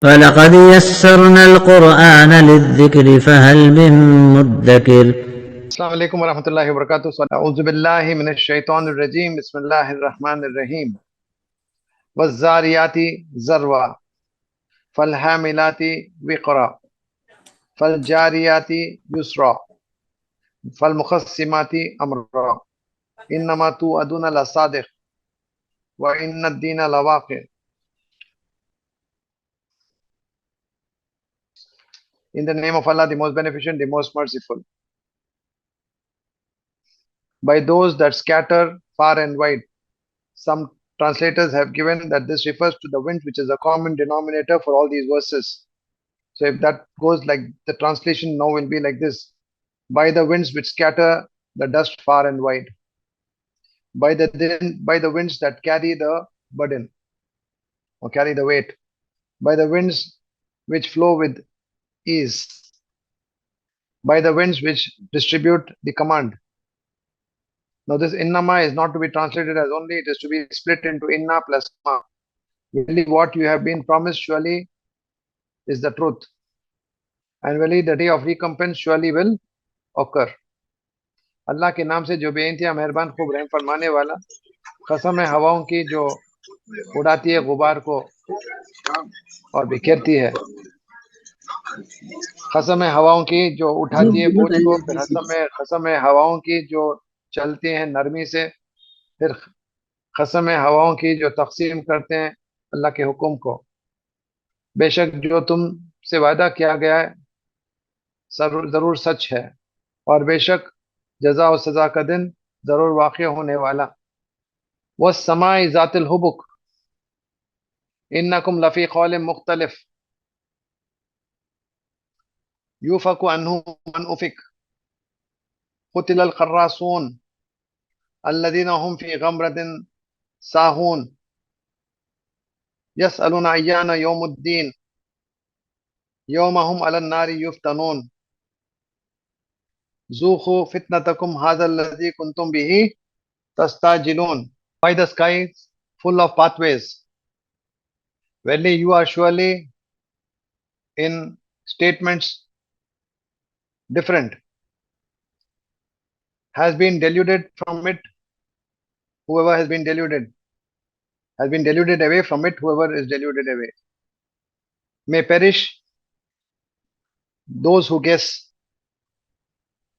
وَلَقَدْ يَسَّرْنَا الْقُرْآنَ لِلذِّكْرِ فَهَلْ مِن مُّدَّكِرٍ. अस्सलामु अलैकुम वरहमतुल्लाहि वबरकातुहू। अऊज़ु बिल्लाहि मिनश शैतानिर रजीम। बिस्मिल्लाहिर रहमानिर रहीम। वज़्ज़ारियाति ज़रवा फ़ल्हामिलाति विक़रा फ़लजारियाति युस्रा फ़लमुक़स्सिमाति अमरा इन्नमा तुअदुना लसादिक़ व इन्नद-दीना लवाक़ि'। In the name of Allah, the most beneficent, the most merciful. By those that scatter far and wide. Some translators have given that this refers to the wind, which is a common denominator for all these verses. So if that goes like the translation now will be like this: by the winds which scatter the dust far and wide, by the winds that carry the burden or carry the weight, by the winds which flow with ease, by the winds which distribute the command. Now this innama is not to be translated as only, it is to be split into inna plus ma. Really what you have been promised surely is the truth, and really the day of recompense surely will occur. अल्लाह के नाम से जो बेइंतहा मेहरबान खूब रहम फरमाने वाला। कसम है हवाओं की जो उड़ाती है गुबार को और बिखेरती है। कसम है हवाओं की जो उठाती है बोझ को, फिर कसम है हवाओं की जो चलती हैं नरमी से, फिर कसम है हवाओं की जो तकसीम करते हैं अल्लाह के हुक्म को। बेशक जो तुम से वादा किया गया है जरूर सच है, और बेशक जजा और सजा का दिन जरूर वाक़िअ होने वाला। वस्समाइ ज़ातिल हुबुक इन्नकुम लफ़ी क़ौलिन मुख्तलिफ युफ़कु अन्हु मन उफ़िक क़ुतिलल ख़र्रासून अल्लज़ीना हुम फ़ी ग़मरतिन साहून यसअलूना अय्याना यौमुद्दीन यौमा हुम अलन नारि युफ़्तनून ज़ूक़ू फ़ितनतकुम हाज़ा कुंतुम बिही तस्ताजिलून। By the skies full of pathways, verily you are surely in statements different, has been deluded from it whoever has been deluded away from it whoever is deluded away. May perish those who guess,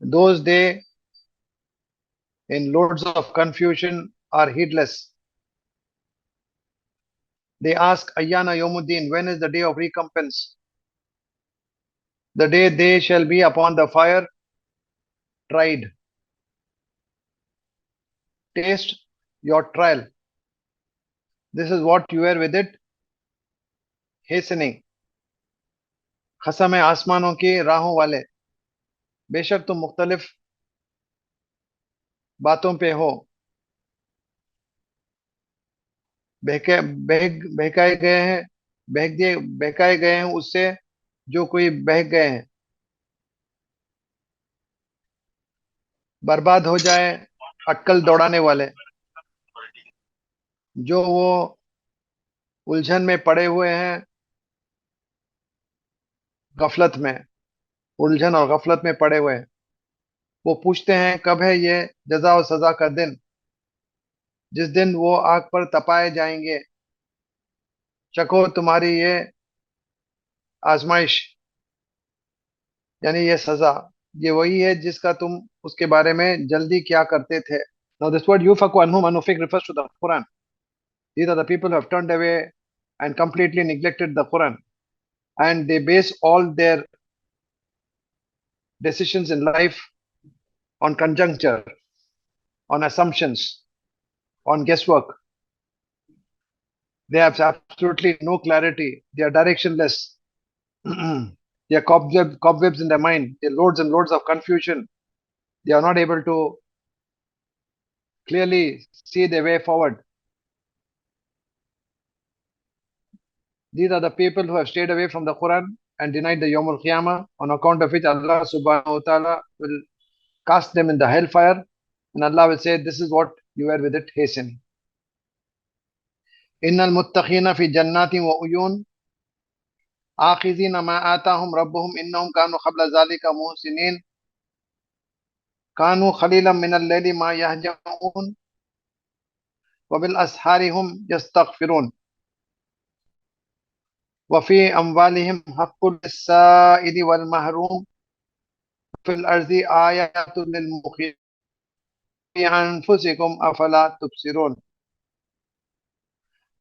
those they in loads of confusion are heedless. They ask Ayyana Yawmuddin, when is the day of recompense? The day they shall be upon the fire tried. Taste your trial. This is what you are with it hastening. कसम है आसमानों की राहों वाले, बेशक तुम मुख्तलिफ बातों पे हो, बहकाए गए हैं उससे जो कोई बहक गए हैं। बर्बाद हो जाए अटकल दौड़ाने वाले, जो वो उलझन में पड़े हुए हैं, गफलत में, उलझन और गफलत में पड़े हुए हैं। वो पूछते हैं कब है ये जजा और सजा का दिन, जिस दिन वो आग पर तपाए जाएंगे। चखो तुम्हारी ये आजमाइश, यानी ये सजा, ये वही है जिसका तुम उसके बारे में जल्दी क्या करते थे। Now this word yufaku anhum anufik refers to the Quran. These are the people who have turned away and completely neglected the Quran, and they base all their decisions in life on conjuncture, on assumptions, on guesswork. They have absolutely no clarity. They are directionless. They are cobwebs in their mind. They are loads and loads of confusion. They are not able to clearly see their way forward. These are the people who have stayed away from the Quran and denied the Yawm al-Qiyamah, on account of which Allah subhanahu wa ta'ala will cast them in the hellfire, and Allah will say, this is what you were with it hastening. Innal muttaqina fi jannatin wa uyun आखिजीन मा आताहुम रब्बुहुम इन्नहुम कानू क़ब्ल ज़ालिका मुहसिनीन कानू क़लीलन मिनल लैलि मा यहजऊन व bill अस्हारि हुम यस्तग़फिरून व फ़ी अम्वालिहिम हक़्क़ुल लिस्साइलि वल महरूम fill अर्ज़ि आयातुल लिल मुक़ीमीन फ़ी अनफुसिकुम अफ़ला तुबसिरून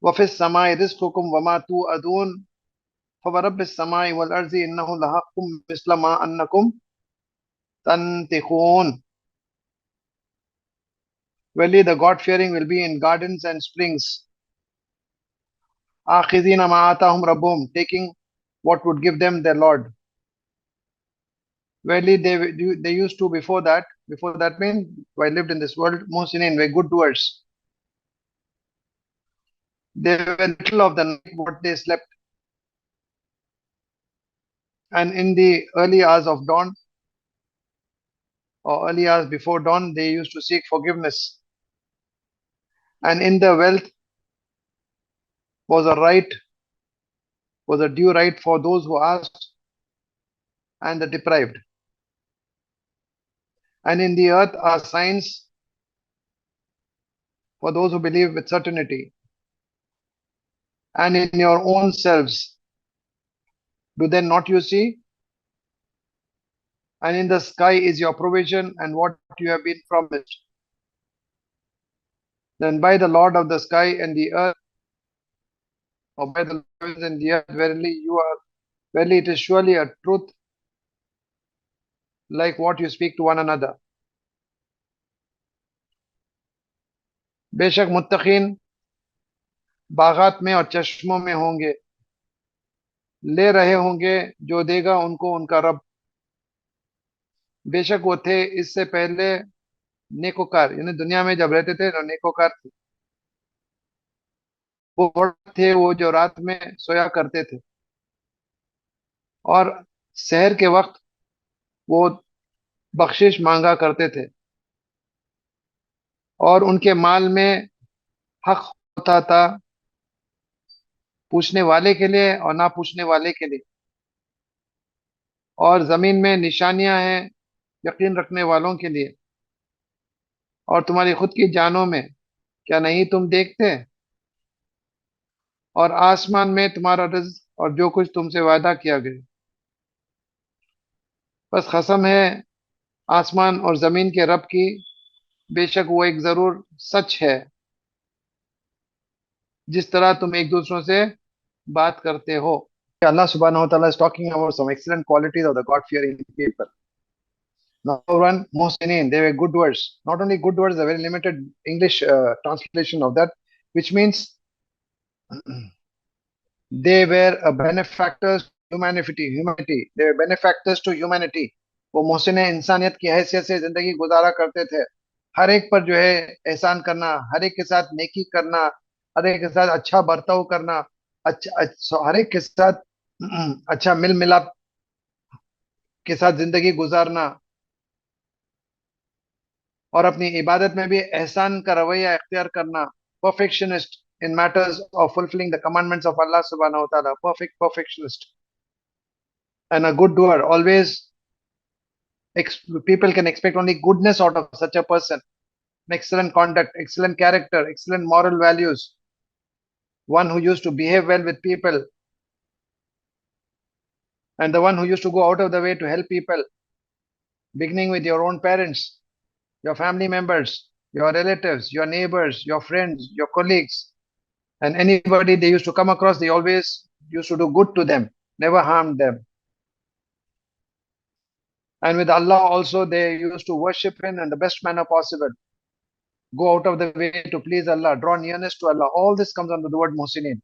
व fish समाइ रिज़्क़ुकुम व मा तुअदून फ़वरब्बिस समाइ वल अर्ज़ि इन्नहु लहक़्क़ुम मिस्ल मा अन्नकुम तंतिक़ून. Verily, the God-fearing will be in gardens and springs. Akhizina ma atahum rabbuhum, taking what would give them their Lord. Verily, they used to before that means, while lived in this world, muhsinin, were good doers. They were little of the night what they slept, and in the early hours of dawn, or early hours before dawn, they used to seek forgiveness. And in the wealth was a right, was a due right for those who asked and the deprived. And in the earth are signs for those who believe with certainty. And in your own selves, do then not you see? And in the sky is your provision and what you have been promised. Then by the Lord of the sky and the earth, or by the heavens and the earth, verily it is surely a truth like what you speak to one another. बेशक मुत्तकीन बागात में और चश्मों में होंगे, ले रहे होंगे जो देगा उनको उनका रब. बेशक वो थे इससे पहले नेकोकार, यानी दुनिया में जब रहते थे तो नेकोकार थे. वो थे वो जो रात में सोया करते थे और सहर के वक्त वो बख्शिश मांगा करते थे और उनके माल में हक होता था पूछने वाले के लिए और ना पूछने वाले के लिए. और जमीन में निशानियां हैं यकीन रखने वालों के लिए. और तुम्हारी खुद की जानों में क्या नहीं तुम देखते हैं? और आसमान में तुम्हारा रिज्क और जो कुछ तुमसे वादा किया गया. बस कसम है आसमान और जमीन के रब की, बेशक वो एक जरूर सच है जिस तरह तुम एक दूसरों से बात करते हो. Allah subhanahu wa ta'ala is talking about some excellent qualities of the God-fearing people. Number one, muhsinin, they were good doers. Not only good doers, a very limited English translation of that, which means they were benefactors to humanity. They were benefactors to humanity. वो मोहसिन इंसानियत की हैसियत से जिंदगी गुजारा करते थे. हर एक पर जो है एहसान करना, हर एक के साथ नेकी करना, हर एक के साथ अच्छा बर्ताव करना, हर एक के साथ अच्छा मिल मिलाप के साथ जिंदगी गुजारना और अपनी इबादत में भी एहसान का रवैया इख्तियार करना. Perfectionist in matters of fulfilling the commandments of Allah subhanahu wa ta'ala. Perfectionist. And a good doer. Always people can expect only goodness out of such a person. Excellent conduct, excellent character, excellent moral values. One who used to behave well with people. And the one who used to go out of the way to help people. Beginning with your own parents, your family members, your relatives, your neighbors, your friends, your colleagues. And anybody they used to come across, they always used to do good to them, never harmed them. And with Allah also, they used to worship Him in the best manner possible. Go out of the way to please Allah, draw nearness to Allah. All this comes under the word muhsinin.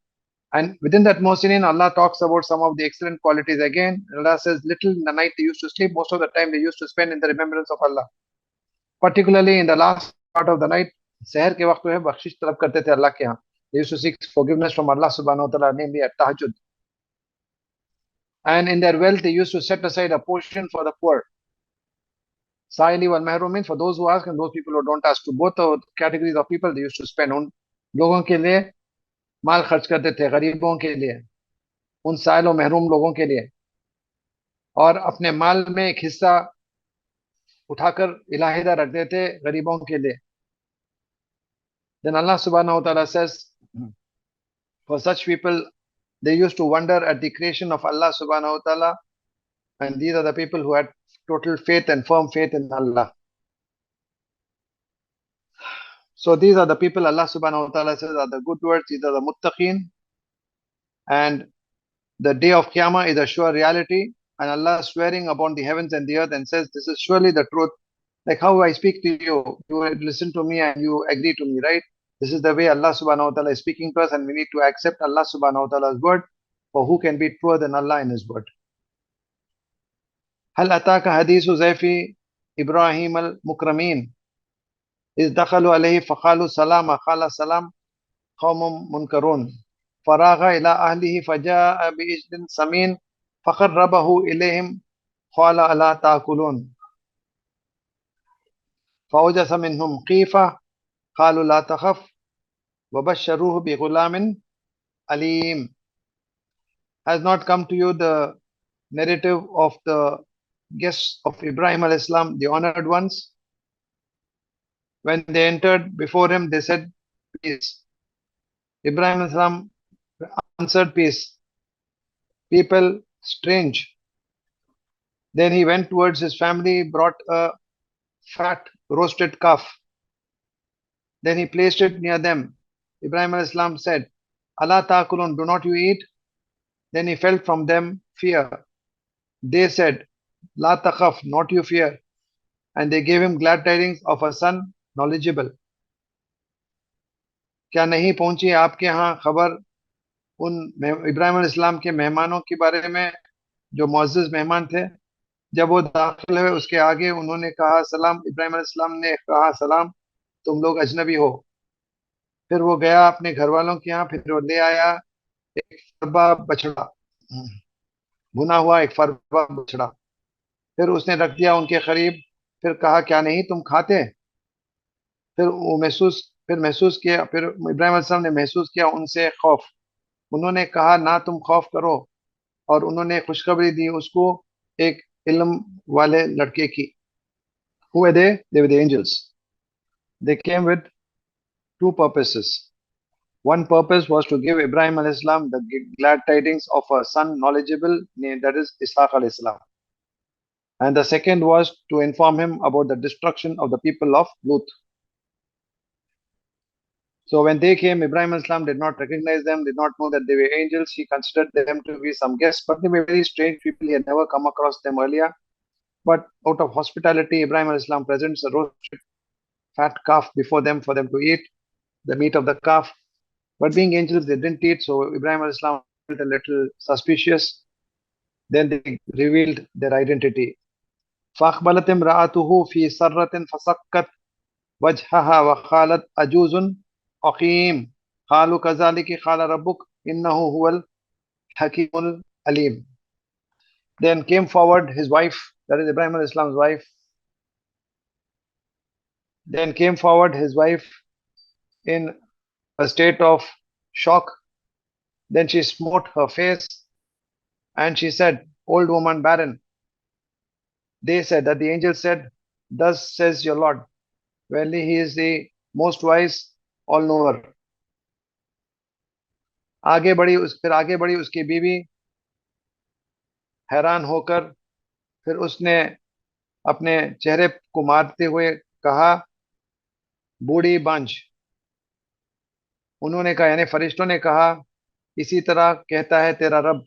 And within that muhsinin, Allah talks about some of the excellent qualities again. Allah says, little in the night they used to sleep. Most of the time they used to spend in the remembrance of Allah. Particularly in the last part of the night, सहर के वक्त में बख्शिश तलब करते थे अल्लाह के यहाँ. They used to seek forgiveness from Allah subhanahu wa ta'ala, namely at tahajjud. And in their wealth, they used to set aside a portion for the poor. Sa'ili wal mahrum means for those who ask and those people who don't ask. To both the categories of people, they used to spend. उन लोगों के लिए माल खर्च करते थे, गरीबों के लिए. उन साइल और महरूम लोगों के लिए, और अपने माल में एक हिस्सा उठाकर इलाहिदा रख देते गरीबों के लिए. Then Allah subhanahu wa ta'ala says, for such people, they used to wonder at the creation of Allah subhanahu wa ta'ala, and these are the people who had total faith and firm faith in Allah. So these are the people Allah subhanahu wa ta'ala says are the good words, these are the muttaqeen, and the day of Qiyamah is a sure reality, and Allah is swearing upon the heavens and the earth and says, this is surely the truth. Like how I speak to you, you listen to me and you agree to me, right? This is the way Allah subhanahu wa ta'ala is speaking to us, and we need to accept Allah subhanahu wa ta'ala's word, for who can be truer than Allah in his word. هل أتاك حديث ضيف إبراهيم المكرمين إذ دخلوا عليه فقالوا سلاما قال سلام قوم منكرون فراغ إلى أهله فجاء بعجل سمين فقربه إليهم قال ألا تأكلون فأوجس منهم خيفة قالوا لا تخف وبشروه بغلام أليم. Has not come to you the narrative of the guests of Ibrahim alayhi salam, the honored ones? When they entered before him, they said, peace. Ibrahim alayhi salam answered, peace. People, strange. Then he went towards his family, brought a fat roasted calf. Then he placed it near them. Ibrahim alayhi salam said, Allah ta'kulun, do not you eat? Then he felt from them fear. They said, La takhaf, not you fear. And they gave him glad tidings of a son knowledgeable. क्या नहीं पहुंची आपके यहाँ खबर उन इब्राहिम अलैहिस्सलाम के मेहमानों के बारे में जो मुअज़्ज़ज़ मेहमान थे? जब वो दाखिल हुए उसके आगे उन्होंने कहा सलाम. इब्राहिम अलैहिस्सलाम ने कहा सलाम, तुम लोग अजनबी हो. फिर वो गया अपने घर वालों के यहाँ, फिर वो ले आया एक फरबा बछड़ा, भुना हुआ एक फरबा बछड़ा. फिर उसने रख दिया उनके करीब. फिर कहा क्या नहीं तुम खाते? फिर इब्राहिम अलैहिस्सलाम ने महसूस किया उनसे खौफ. उन्होंने कहा ना तुम खौफ करो, और उन्होंने खुशखबरी दी उसको एक इल्म वाले लड़के की. Who were they? They were the angels. They came with two purposes. One purpose was to give Ibrahim alayhis salam the glad tidings of a son knowledgeable, that is Ishaq alayhis salam. And the second was to inform him about the destruction of the people of Lut. So when they came, Ibrahim alayhis salam did not recognize them, did not know that they were angels. He considered them to be some guests, but they were very strange people. He had never come across them earlier. But out of hospitality, Ibrahim alayhis salam presents a roasted fat calf before them for them to eat the meat of the calf. But being angels, they didn't eat, so Ibrahim alayhis salam felt a little suspicious. Then they revealed their identity. فأقبلت امرأته في سرة فسكت وجهها وقالت أجوز عقيم قالوا كذلك قال ربك إنه هو الحكيم العليم. Then came forward his wife, that is Ibrahim alayhis salam's wife. Then came forward his wife in a state of shock. Then she smote her face and she said, old woman barren. They said that the angel said, thus says your Lord, verily he is the most wise, all knower. फिर आगे बढ़ी उसकी बीवी हैरान होकर. फिर उसने अपने चेहरे को मारते हुए कहा, बूढ़ी बांझ. उन्होंने कहा, यानी फरिश्तों ने कहा, इसी तरह कहता है तेरा रब,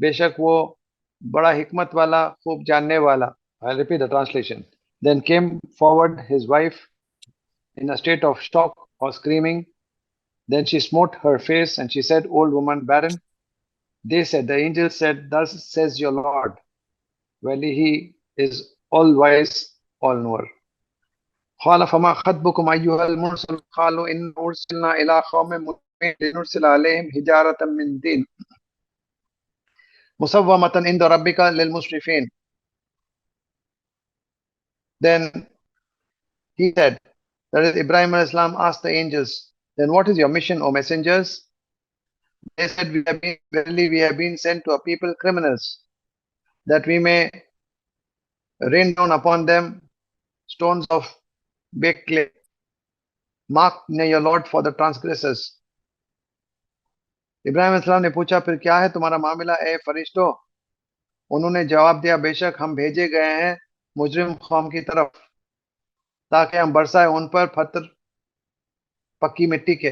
बेशक वो बड़ा हिकमत वाला, खूब जानने वाला. I'll repeat the translation. Then came forward his wife in a state of shock or screaming. Then she smote her face and she said, old woman barren. They said, the angel said, thus says your Lord, verily he is all wise, all knower. قال فما خطبكم أيها المرسل قالوا إن أرسلنا إلى قوم مجرمين لنرسل عليهم حجارة من دين مسومة عند ربك للمسرفين. Then he said, that is Ibrahim alayhis salam asked the angels, then what is your mission, O messengers? They said, verily we have been sent to a people criminals, that we may rain down upon them stones of baked clay, marked near your Lord for the transgressors. Ibrahim अलैहिस्सलाम ने पूछा, फिर क्या है तुम्हारा मामला ए फरिश्तों? उन्होंने जवाब दिया, बेशक हम भेजे गए हैं मुजरिम कौम की तरफ, ताकि हम बरसाए उन पर पत्थर पक्की मिट्टी के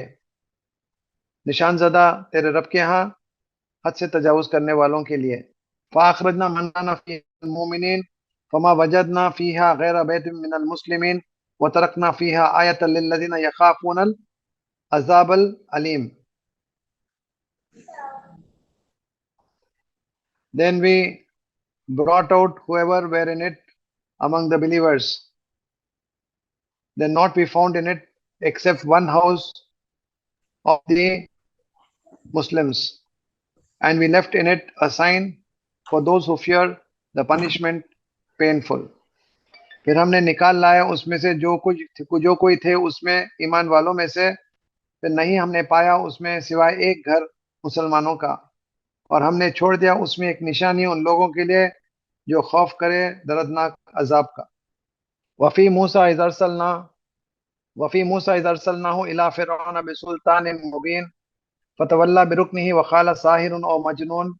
निशानजदा तेरे रब के यहाँ हद से तजावुज करने वालों के लिए। फ़ाखरजना मन्ना फी मोमिनीन फमा वजदना फीहा गैर बैतिन मिनल मुस्लिमीन व तरकना फीहा आयतल लिल्लज़ीना यखाफूनल अज़ाबल Aleem. Then we brought out whoever were in it among the believers. Then not be found in it except one house of the Muslims. And we left in it a sign for those who fear the punishment painful. फिर हमने निकाल लाया उसमें से जो कोई थे उसमें ईमान वालों में से, फिर नहीं हमने पाया उसमें सिवाय एक घर मुसलमानों का, और हमने छोड़ दिया उसमें एक निशानी उन लोगों के लिए जो खौफ करे दर्दनाक अजाब का। वफ़ी मूसा इज़ अरसलना वफ़ी मूसा इज़ अरसलनाहु इला फ़िरऔन बिसुल्तानिन मुबीन फ़तवल्ला बिरुकनिही व क़ाल साहिरुन औ मजनून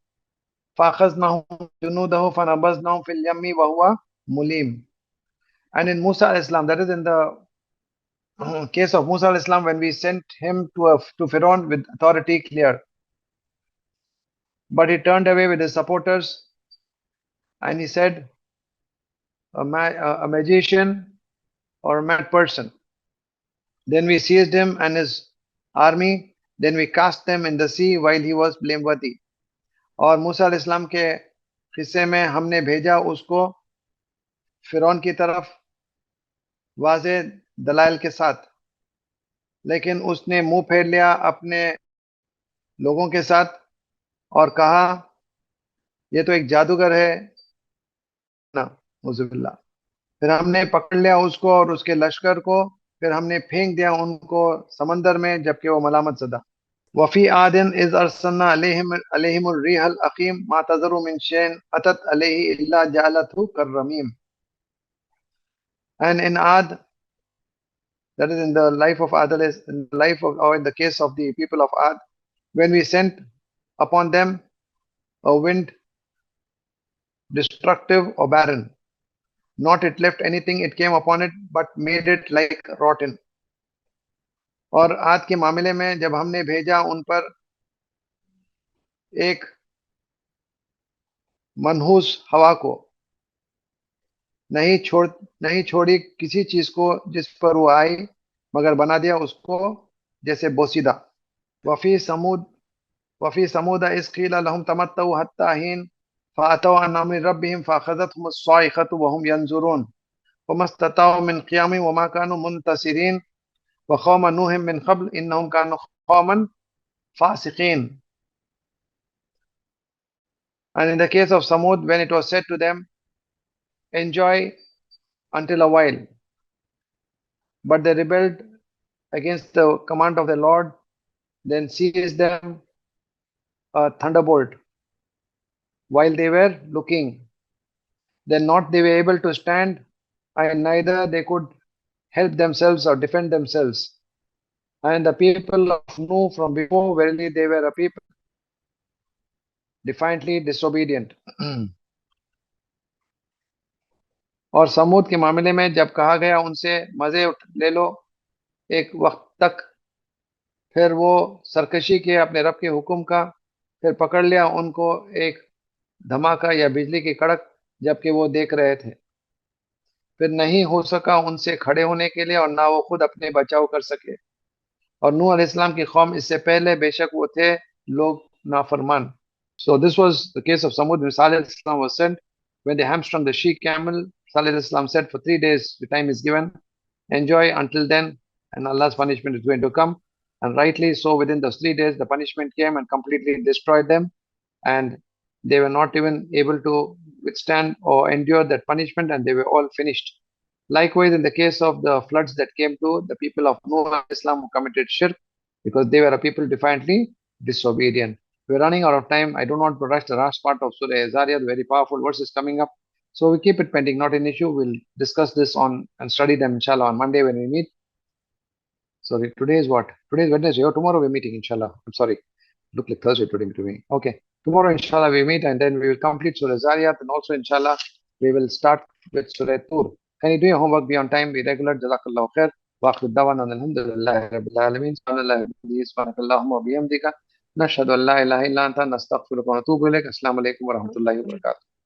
फ़अख़ज़नाहु जुनूदहु फ़नबज़नाहु फ़िल यम्मी व हुवा मुलीम। And in Musa alayhi salam, that is in the case of Musa alayhi salam, when we sent him to Pharaoh with authority clear, but he turned away with his supporters, and he said, a magician or a mad person. Then we seized him and his army. Then we cast them in the sea while he was blameworthy. और मूसा अलैहिस्सलाम के हिस्से में हमने भेजा उसको फिरौन की तरफ वाज़े दलाइल के साथ, लेकिन उसने मुंह फेर लिया अपने लोगों के साथ और कहा, ये तो एक जादूगर है ना, मुज़बिल्लाह। फिर हमने पकड़ लिया उसको और उसके लश्कर को, फिर हमने फेंक दिया उनको समंदर में जबकि वो मलामत ज़दा। वफ़ी आदिन इज़ अरसलना अलैहिमुर रिहल अक़ीम मा तज़रु मिन शैइन अतत अलैहि इल्ला जअलतहु कर्रमीम। And in Ad, that is in the life of Ad, in the life of, or in the case of the people of Ad, when we sent upon them a wind destructive or barren, not it left anything it came upon it, but made it like rotten. और आद के मामले में जब हमने भेजा उन पर एक मनहूस हवा को, नहीं छोड़ी किसी चीज को जिस पर वो आई, मगर बना दिया उसको जैसे बोसीदा। वफी समूद वफी समूद इस क़ील लहुम तमत्तउ हत्ता हीन फ़अतौ अन अम्रि रब्बिहिम फ़अख़ज़तहुम अस्साइक़तु वहुम यंज़ुरून फ़मस्ततउ मिन क़ियाम वमा कानू मुंतसिरीन व क़ौम नूह मिन क़ब्ल इन्नहुम कानू क़ौमन फ़ासिक़ीन। And in the case of Samud, when it was said to them, enjoy until a while, but they rebelled against the command of the Lord, then seized them a thunderbolt while they were looking. Then not they were able to stand, and neither they could help themselves or defend themselves. And the people of Nuh from before, verily they were a people defiantly disobedient. और समूद के मामले में जब कहा गया उनसे मजे ले लो एक वक्त तक, फिर वो सरकशी किए अपने रब के हुक्म का, फिर पकड़ लिया उनको एक धमाका या बिजली की कड़क जबकि वो देख रहे थे। फिर नहीं हो सका उनसे खड़े होने के लिए और ना वो खुद अपने बचाव कर सके। और नूह अलैहिस्सलाम की कौम इससे पहले बेशक वो थे लोग नाफरमान। So this was the case of Samud when Salih al-Islam was sent. When they hamstrung the she camel, Salih al-Islam said, for 3 days the time is given. Enjoy until then, and Allah's punishment is going to come. And rightly so, within those 3 days, the punishment came and completely destroyed them. And they were not even able to withstand or endure that punishment, and they were all finished. Likewise, in the case of the floods that came to the people of Noah Islam who committed shirk, because they were a people defiantly disobedient. We're running out of time. I don't want to rush the last part of Surah Azariyat, very powerful verses coming up. So we keep it pending, not an issue. We'll discuss this on and study them, inshallah, on Monday when we meet. Sorry, today is what? Today is Wednesday. Oh, tomorrow we're meeting, inshallah. I'm sorry. Look like Thursday today to me. Okay. Tomorrow, inshallah, we meet and then we will complete Surah Zariyat and also, inshallah, we will start with Surah Tur. Can you do your homework? Be on time, be regular. Jazakallahu khair. وآخر دعوانا أن الحمد لله رب العالمين سبحان الله وبحمده سبحانك اللهم وبحمدك نشهد أن لا إله إلا أنت نستغفرك ونتوب إليك السلام عليكم ورحمة الله وبركاته